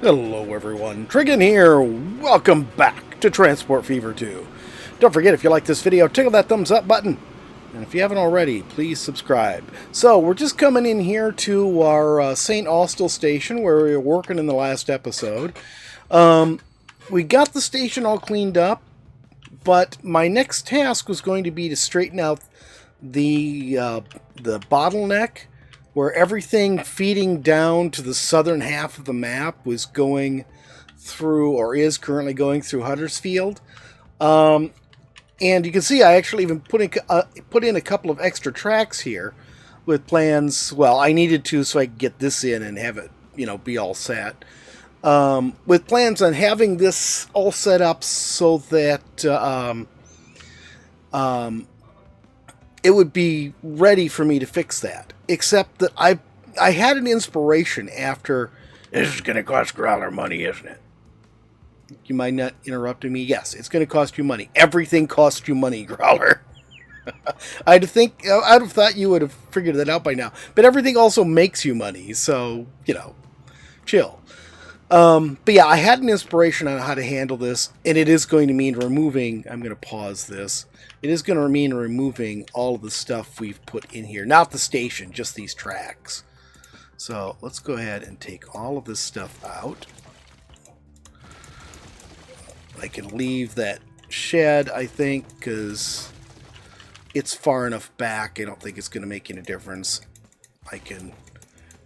Hello everyone, Trigan here. Welcome back to Transport Fever 2. Don't forget, if you like this video, tickle that thumbs up button. And if you haven't already, please subscribe. So, we're just coming in here to our St. Austell station where we were working in the last episode. We got the station all cleaned up, but my next task was going to be to straighten out the bottleneck where everything feeding down to the southern half of the map was going through, or is currently going through, Huddersfield. And you can see I actually even put in a couple of extra tracks here with plans. Well, I needed to so I could get this in and have it, be all set. With plans on having this all set up so that it would be ready for me to fix that. Except that I had an inspiration after. This is going to cost Growler money, isn't it? You mind not interrupting me? Yes, it's going to cost you money. Everything costs you money, Growler. I'd have thought you would have figured that out by now. But everything also makes you money, so, chill. But yeah, I had an inspiration on how to handle this, and it is going to mean removing. I'm going to pause this. It is going to mean removing all of the stuff we've put in here. Not the station, just these tracks. So let's go ahead and take all of this stuff out. I can leave that shed, I think, because it's far enough back. I don't think it's going to make any difference. I can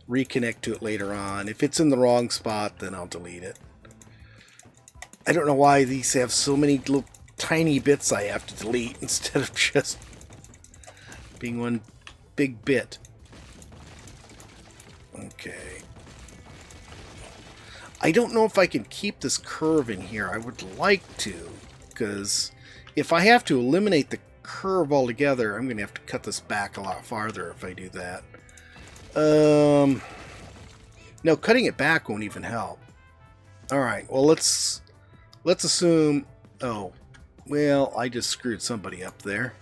reconnect to it later on. If it's in the wrong spot, then I'll delete it. I don't know why these have so many little tiny bits I have to delete instead of just being one big bit. Okay. I don't know if I can keep this curve in here. I would like to, because if I have to eliminate the curve altogether, I'm going to have to cut this back a lot farther if I do that. No, cutting it back won't even help. Alright, well, let's assume... Oh, well, I just screwed somebody up there.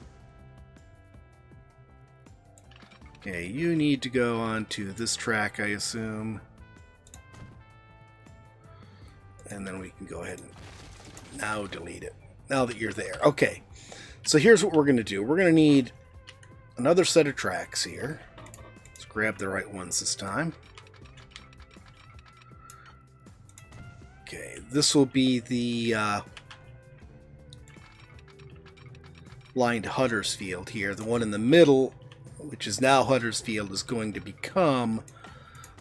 Okay, you need to go onto this track, I assume. And then we can go ahead and now delete it. Now that you're there. Okay, so here's what we're going to do. We're going to need another set of tracks here. Let's grab the right ones this time. Okay, this will be the line to Huddersfield here. The one in the middle, which is now Huddersfield, is going to become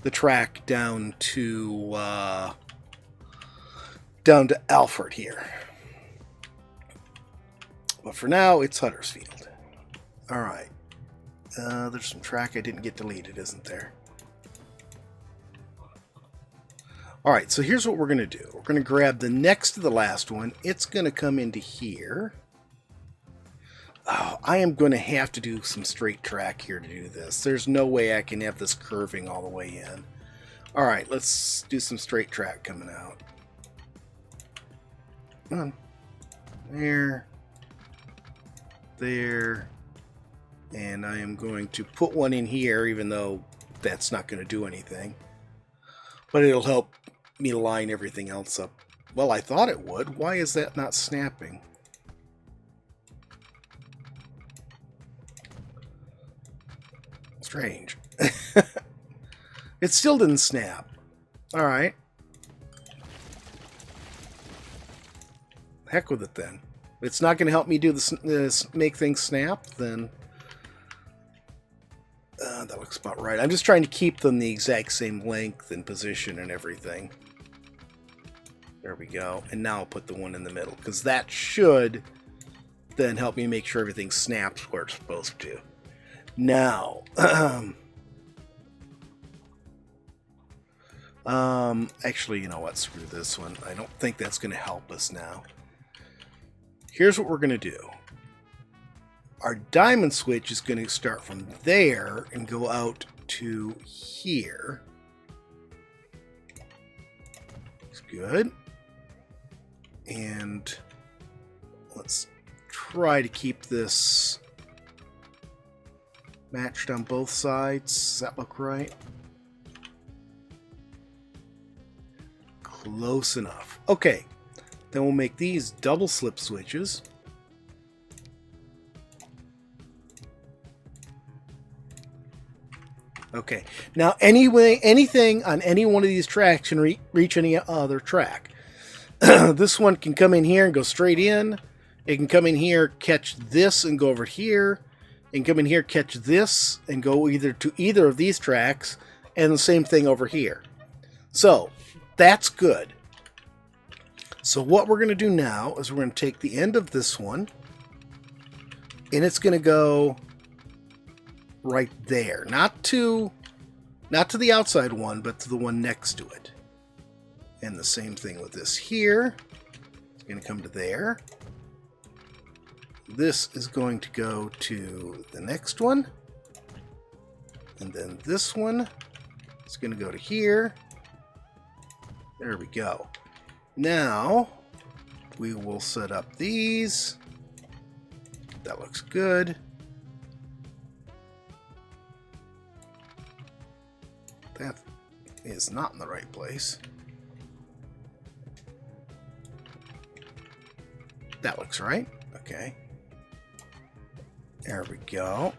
the track down to Alfred here. But for now, it's Huddersfield. Alright. There's some track I didn't get deleted, isn't there? Alright, so here's what we're going to do. We're going to grab the next to the last one. It's going to come into here. Oh, I am going to have to do some straight track here to do this. There's no way I can have this curving all the way in. Alright, let's do some straight track coming out. Come on. There. There. And I am going to put one in here, even though that's not going to do anything. But it'll help me line everything else up. Well, I thought it would. Why is that not snapping? Strange. It still didn't snap. Alright. Heck with it then. If it's not going to help me do this, make things snap, then that looks about right. I'm just trying to keep them the exact same length and position and everything. There we go. And now I'll put the one in the middle, because that should then help me make sure everything snaps where it's supposed to. Now, actually, you know what? Screw this one. I don't think that's going to help us now. Here's what we're going to do. Our diamond switch is going to start from there and go out to here. It's good. And let's try to keep this matched on both sides. Does that look right? Close enough. Okay, then we'll make these double slip switches. Okay, now anyway, anything on any one of these tracks can reach any other track. This one can come in here and go straight in. It can come in here, catch this, and go over here. It can come in here, catch this, and go either to either of these tracks, and the same thing over here. So, that's good. So what we're going to do now is we're going to take the end of this one, and it's going to go right there. Not to the outside one, but to the one next to it. And the same thing with this here. It's going to come to there. This is going to go to the next one. And then this one is going to go to here. There we go. Now, we will set up these. That looks good. That is not in the right place. That looks right. Okay. There we go.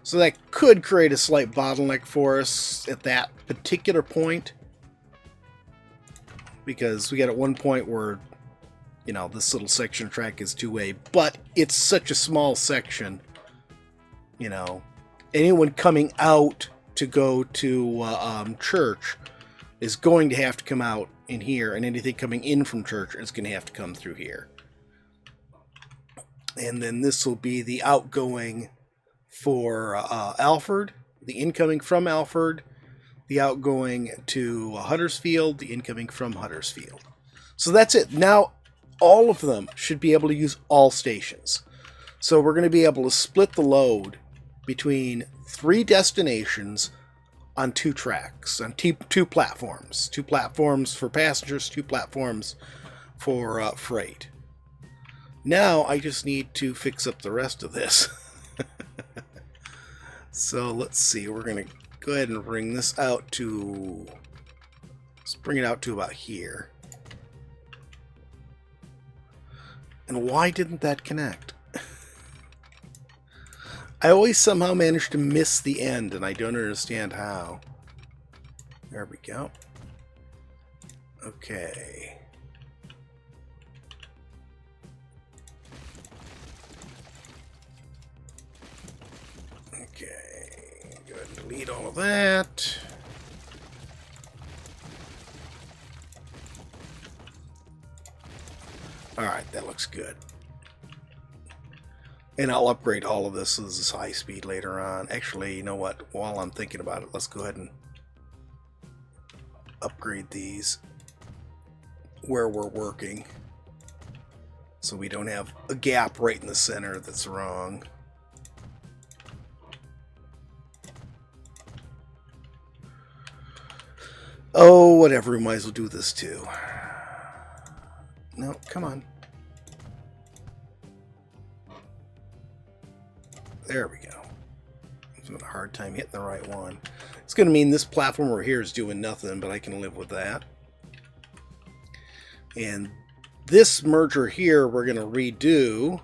So that could create a slight bottleneck for us at that particular point. Because we got at one point where, you know, this little section of track is two-way, but it's such a small section, you know, anyone coming out to go to church is going to have to come out in here, and anything coming in from church is going to have to come through here. And then this will be the outgoing for Alfred, the incoming from Alfred, the outgoing to Huddersfield, the incoming from Huddersfield. So that's it. Now, all of them should be able to use all stations. So we're going to be able to split the load between 3 destinations on 2 tracks, on 2 platforms. 2 platforms for passengers, 2 platforms for freight. Now I just need to fix up the rest of this. So let's see, we're going to go ahead and bring this out to, let's bring it out to about here. And why didn't that connect? I always somehow manage to miss the end, and I don't understand how. There we go. Okay. Okay, go ahead and delete all of that. Alright, that looks good. And I'll upgrade all of this as high speed later on. Actually, you know what? While I'm thinking about it, let's go ahead and upgrade these where we're working, so we don't have a gap right in the center that's wrong. Oh, whatever. We might as well do this too. No, come on. There we go. I'm having a hard time hitting the right one. It's going to mean this platform over here is doing nothing, but I can live with that. And this merger here we're going to redo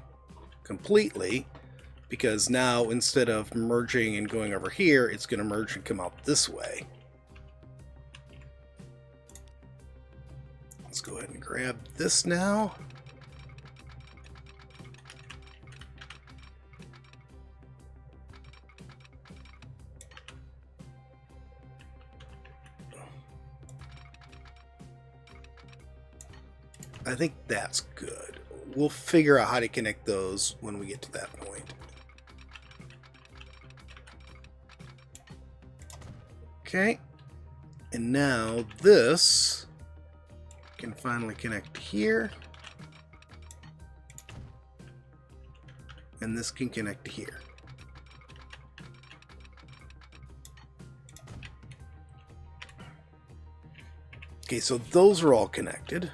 completely, because now instead of merging and going over here, it's going to merge and come out this way. Let's go ahead and grab this now. I think that's good. We'll figure out how to connect those when we get to that point. Okay. And now this can finally connect here. And this can connect to here. Okay, so those are all connected.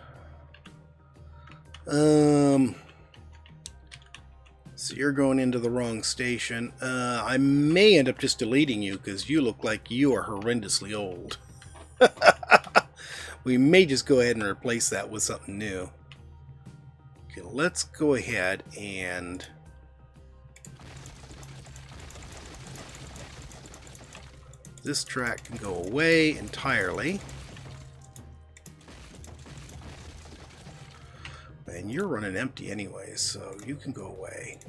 So you're going into the wrong station. I may end up just deleting you because you look like you are horrendously old. We may just go ahead and replace that with something new. Okay, let's go ahead and this track can go away entirely. And you're running empty anyway, so you can go away.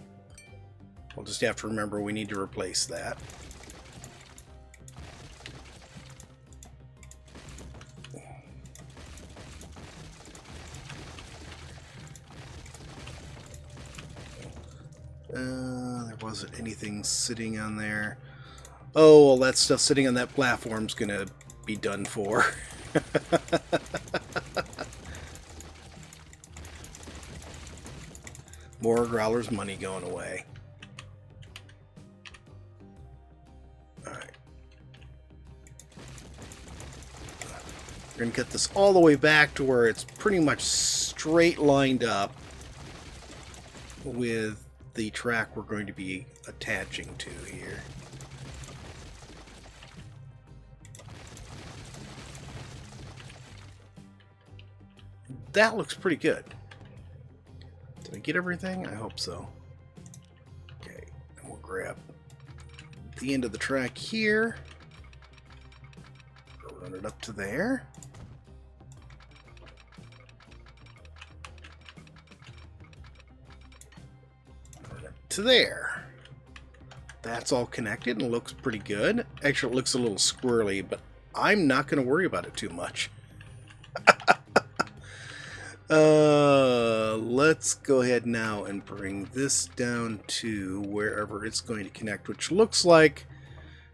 We'll just have to remember we need to replace that. There wasn't anything sitting on there. Oh, well, that stuff sitting on that platform's gonna be done for. More Growler's money going away. Alright. We're going to get this all the way back to where it's pretty much straight lined up with the track we're going to be attaching to here. That looks pretty good. Did I get everything? I hope so. Okay, and we'll grab the end of the track here. Run it up to there. Run it to there. That's all connected and looks pretty good. Actually, it looks a little squirrely, but I'm not going to worry about it too much. Let's go ahead now and bring this down to wherever it's going to connect, which looks like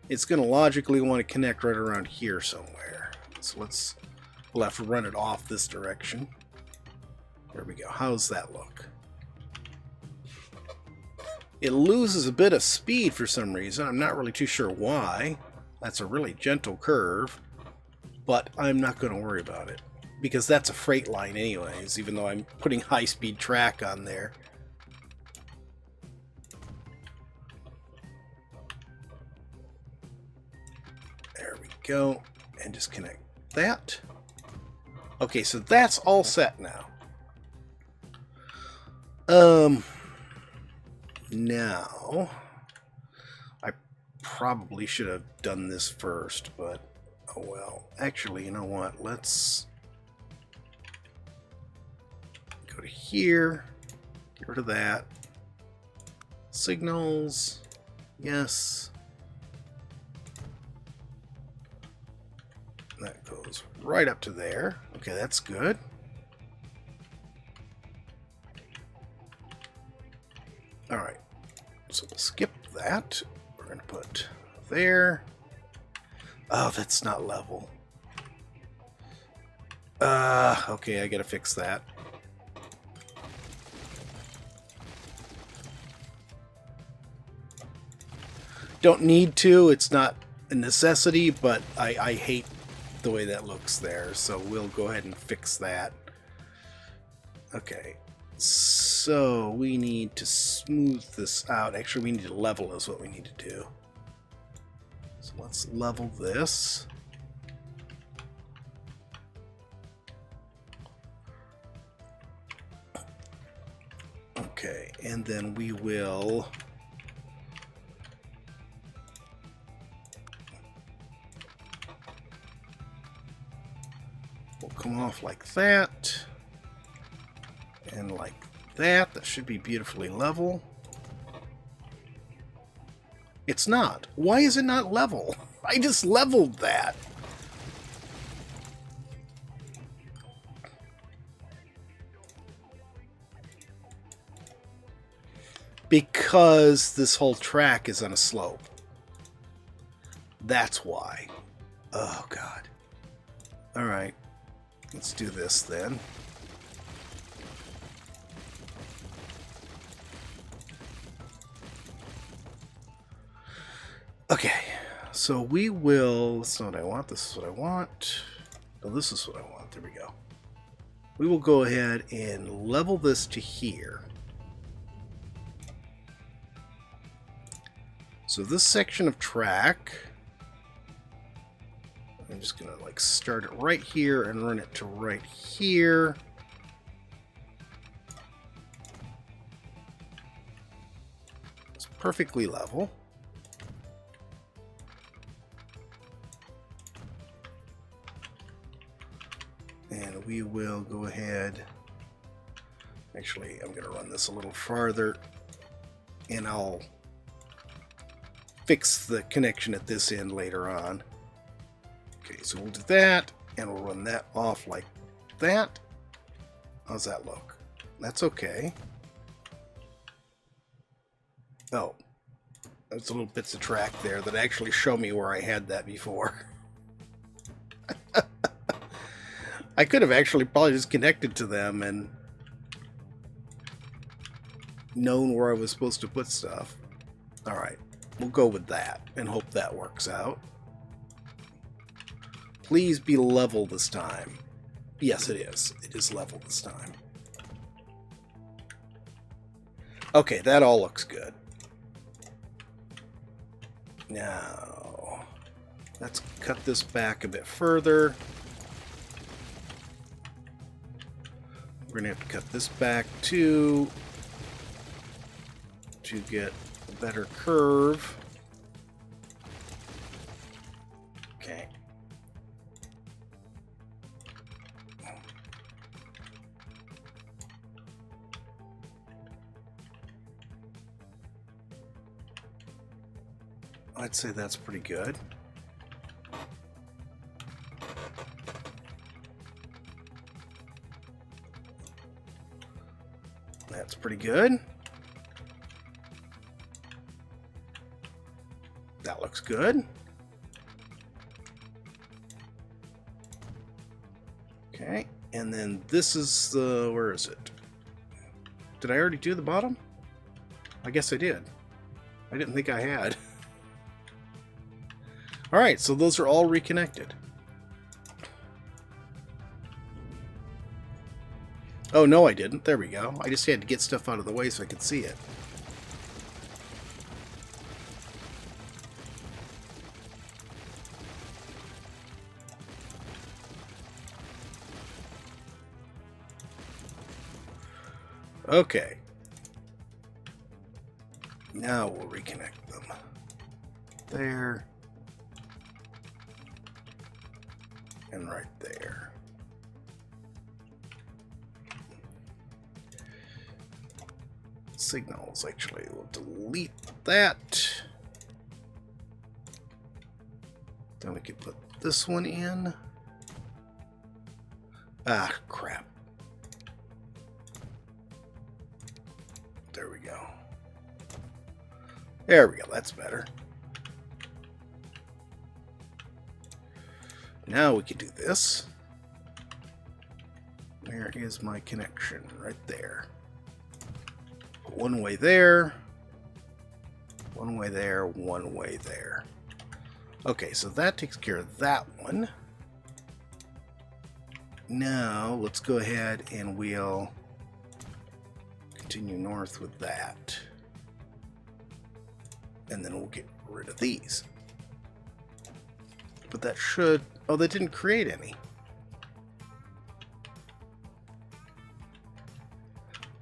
it's going to logically want to connect right around here somewhere. So we'll have to run it off this direction. There we go. How's that look? It loses a bit of speed for some reason. I'm not really too sure why. That's a really gentle curve, but I'm not going to worry about it, because that's a freight line anyways, even though I'm putting high-speed track on there. There we go. And just connect that. Okay, so that's all set now. Now, I probably should have done this first, but oh well. Actually, you know what? Let's go to here, get rid of that. Signals, yes. That goes right up to there. Okay, that's good. Alright, so we'll skip that. We're going to put there. Oh, that's not level. Okay, I gotta fix that. Don't need to, it's not a necessity, but I hate the way that looks there, so we'll go ahead and fix that. Okay, so we need to smooth this out. Actually, we need to level is what we need to do. So let's level this. Okay, and then we will come off like that and like that. That should be beautifully level. It's not. Why is it not level? I just leveled that. Because this whole track is on a slope. That's why. Oh, God. Alright. Let's do this then. Okay. So we will... That's not what I want. This is what I want. No, this is what I want. There we go. We will go ahead and level this to here. So this section of track, I'm just going to like start it right here and run it to right here. It's perfectly level. And we will go ahead. Actually, I'm going to run this a little farther, and I'll fix the connection at this end later on. Okay, so we'll do that, and we'll run that off like that. How's that look? That's okay. Oh, there's little bits of track there that actually show me where I had that before. I could have actually probably just connected to them and known where I was supposed to put stuff. Alright, we'll go with that and hope that works out. Please be level this time. Yes, it is. It is level this time. Okay, that all looks good. Now, let's cut this back a bit further. We're going to have to cut this back too to get a better curve. Okay. I'd say that's pretty good. That's pretty good. That looks good. Okay, and then this is the, where is it? Did I already do the bottom? I guess I did. I didn't think I had. Alright, so those are all reconnected. Oh, no, I didn't. There we go. I just had to get stuff out of the way so I could see it. Okay. Now we'll reconnect them. There. And right there. Signals, actually. We'll delete that. Then we can put this one in. Ah, crap. There we go. There we go, that's better. Now we can do this. Where is my connection? Right there. One way there. One way there. One way there. Okay, so that takes care of that one. Now, let's go ahead and we'll continue north with that. And then we'll get rid of these. But that should... Oh, that didn't create any.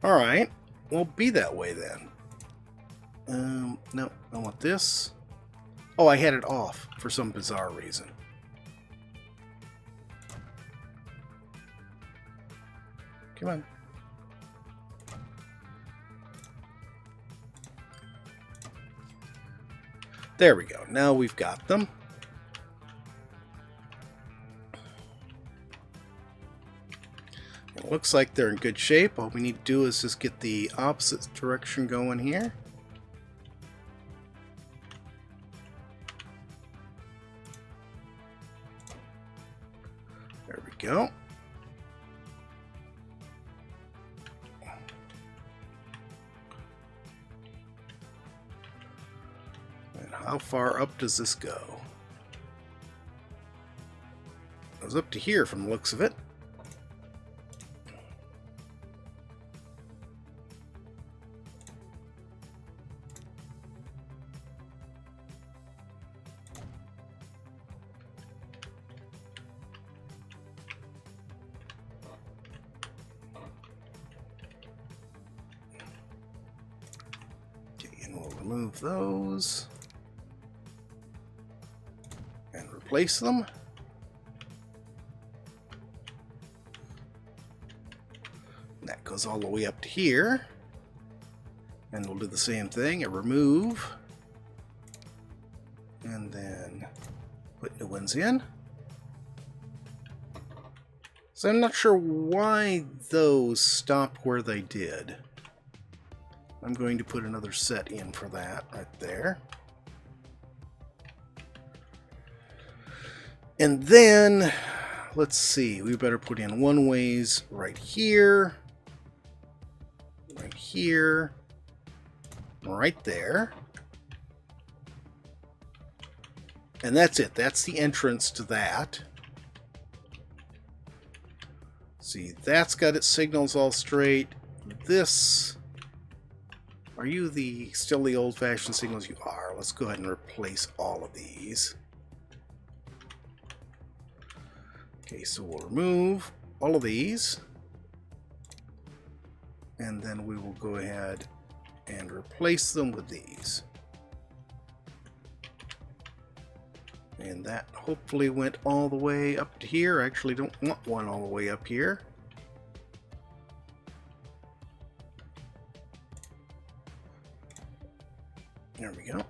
Alright. Well, be that way then. No, I want this. Oh, I had it off for some bizarre reason. Come on. There we go. Now we've got them. It looks like they're in good shape. All we need to do is just get the opposite direction going here. There we go. And how far up does this go? It goes up to here from the looks of it. And we'll remove those and replace them. And that goes all the way up to here. And we'll do the same thing, a remove. And then put new ones in. So I'm not sure why those stopped where they did. I'm going to put another set in for that right there. And then, let's see, we better put in one ways right here, right there. And that's it. That's the entrance to that. See, that's got its signals all straight. This... Are you still the old-fashioned signals? You are. Let's go ahead and replace all of these. Okay, so we'll remove all of these. And then we will go ahead and replace them with these. And that hopefully went all the way up to here. I actually don't want one all the way up here. There we go.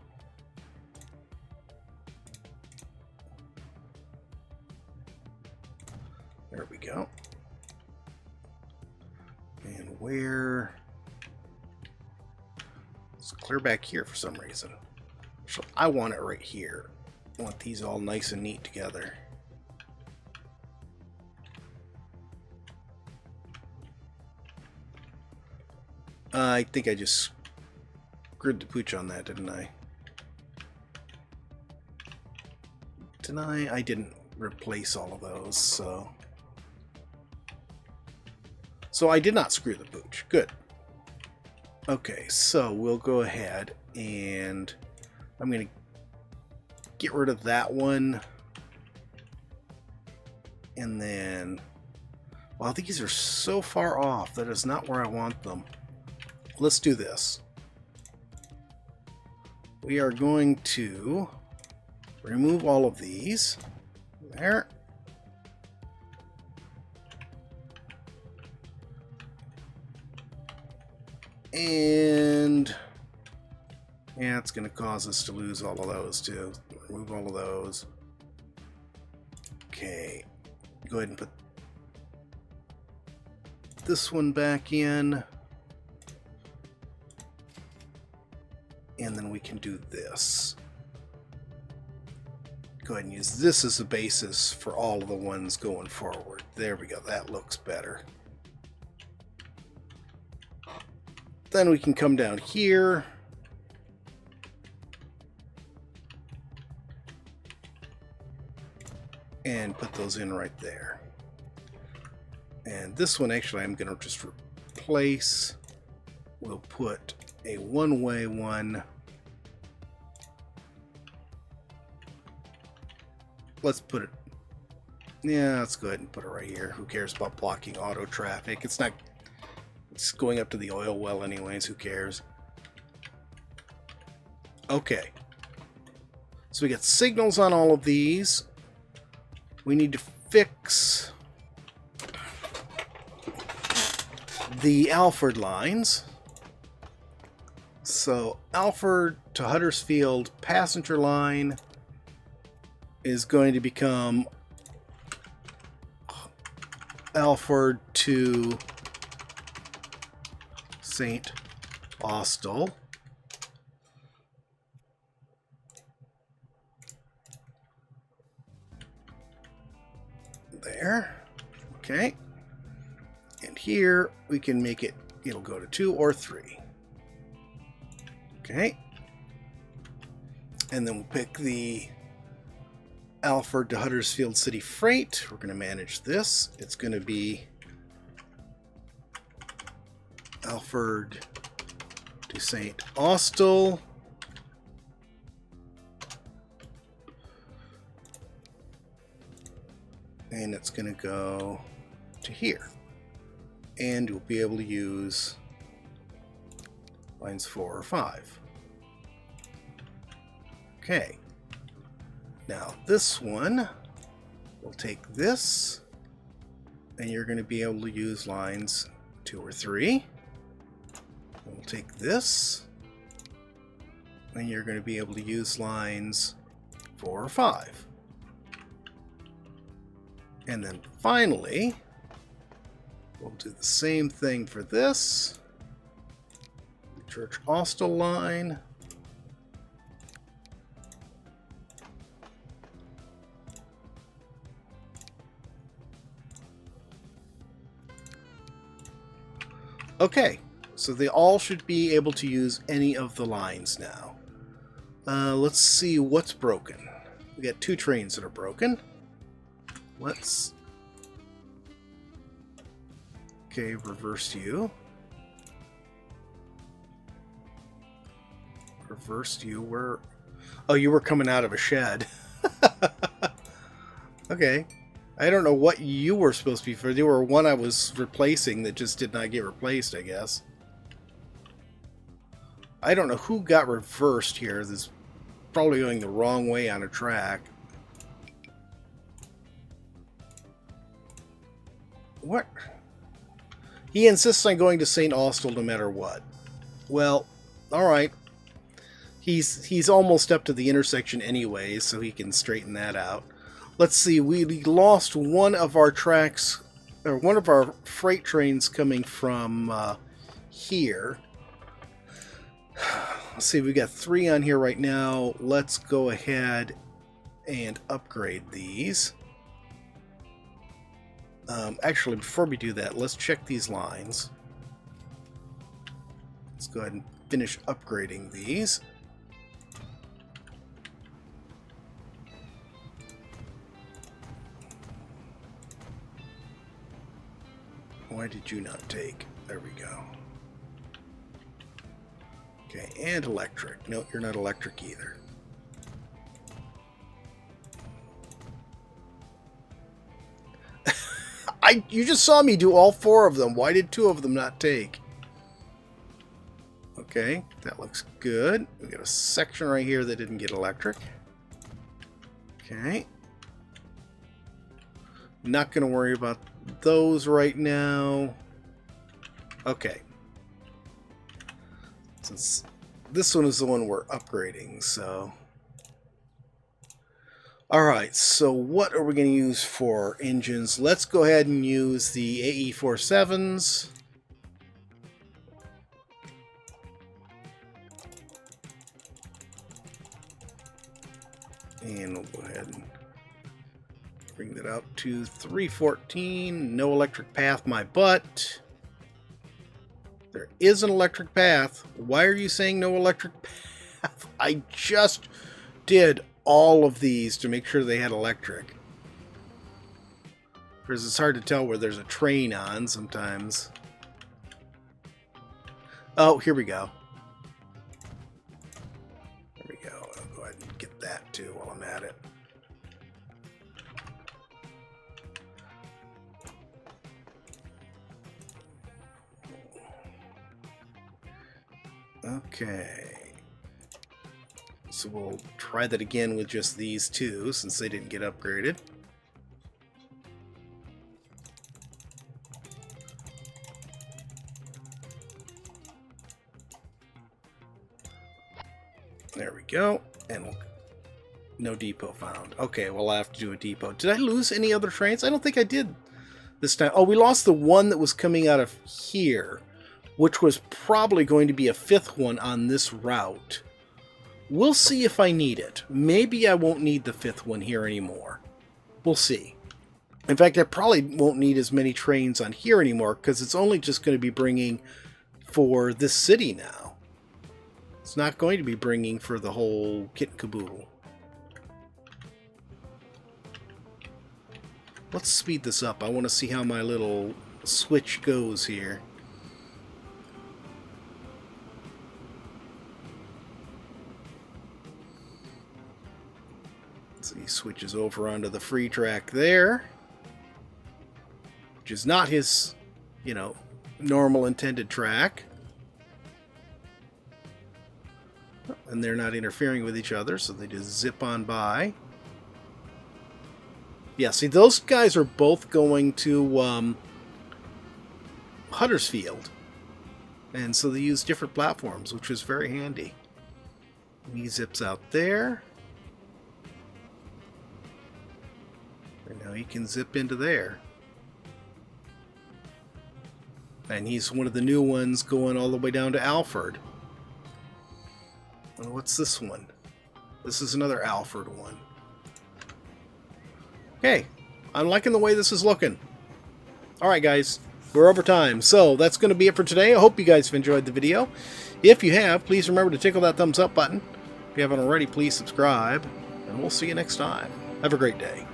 There we go. And where... It's clear back here for some reason. So I want it right here. I want these all nice and neat together. I think I just screwed the pooch on that, didn't I? Didn't I? I didn't replace all of those, so... So I did not screw the pooch. Good. Okay, so we'll go ahead and I'm going to get rid of that one. And then... Well, these are so far off. That is not where I want them. Let's do this. We are going to remove all of these. There. And yeah, it's going to cause us to lose all of those too. Remove all of those. Okay. Go ahead and put this one back in. And then we can do this. Go ahead and use this as a basis for all of the ones going forward. There we go. That looks better. Then we can come down here. And put those in right there. And this one actually I'm going to just replace. We'll put a one-way one. Let's put it... Yeah, let's go ahead and put it right here. Who cares about blocking auto traffic? It's not... It's going up to the oil well anyways. Who cares? Okay. So we got signals on all of these. We need to fix the Alford lines. So Alford to Huddersfield passenger line is going to become Alford to St. Austell. There. Okay. And here we can make it, it'll go to 2 or 3. Okay. And then we'll pick the Alford to Huddersfield City Freight. We're going to manage this. It's going to be Alford to St. Austell. And it's going to go to here. And you'll be able to use lines 4 or 5. Okay. Now this one, we'll take this, and you're going to be able to use lines 2 or 3. We'll take this, and you're going to be able to use lines 4 or 5. And then finally, we'll do the same thing for this. The Church Austell line. Okay, so they all should be able to use any of the lines now. Let's see what's broken. We got 2 trains that are broken. Let's... Okay, reverse you. Reversed you, where... Oh, you were coming out of a shed. Okay. I don't know what you were supposed to be for. There were one I was replacing that just did not get replaced, I guess. I don't know who got reversed here. This is probably going the wrong way on a track. What? He insists on going to St. Austell no matter what. Well, alright. He's almost up to the intersection anyway, so he can straighten that out. Let's see, we lost one of our tracks, or one of our freight trains coming from here. Let's see, we got 3 on here right now. Let's go ahead and upgrade these. Actually, before we do that, let's check these lines. Let's go ahead and finish upgrading these. Why did you not take? There we go. Okay, and electric. No, you're not electric either. You just saw me do all 4 of them. Why did 2 of them not take? Okay, that looks good. We got a section right here that didn't get electric. Okay. Not going to worry about those right now. Okay. Since this one is the one we're upgrading, so... Alright, so what are we going to use for engines? Let's go ahead and use the AE47s. And we'll go ahead and bring that up to 314. No electric path, my butt. There is an electric path. Why are you saying no electric path? I just did all of these to make sure they had electric. Because it's hard to tell where there's a train on sometimes. Oh, here we go. There we go. I'll go ahead and get that too while I'm at it. Okay. So we'll try that again with just these 2 since they didn't get upgraded. There we go. And no depot found. Okay, well, I'll have to do a depot. Did I lose any other trains? I don't think I did this time. Oh, we lost the one that was coming out of here, which was probably going to be a 5th one on this route. We'll see if I need it. Maybe I won't need the 5th one here anymore. We'll see. In fact, I probably won't need as many trains on here anymore because it's only just going to be bringing for this city now. It's not going to be bringing for the whole kit and caboodle. Let's speed this up. I want to see how my little switch goes here. So he switches over onto the free track there, which is not his, you know, normal intended track. And they're not interfering with each other, so they just zip on by. Yeah, see, those guys are both going to Huddersfield. And so they use different platforms, which was very handy. And he zips out there. And now he can zip into there. And he's one of the new ones going all the way down to Alfred. And what's this one? This is another Alfred one. Okay, I'm liking the way this is looking. Alright guys, we're over time. So that's going to be it for today. I hope you guys have enjoyed the video. If you have, please remember to tickle that thumbs up button. If you haven't already, please subscribe. And we'll see you next time. Have a great day.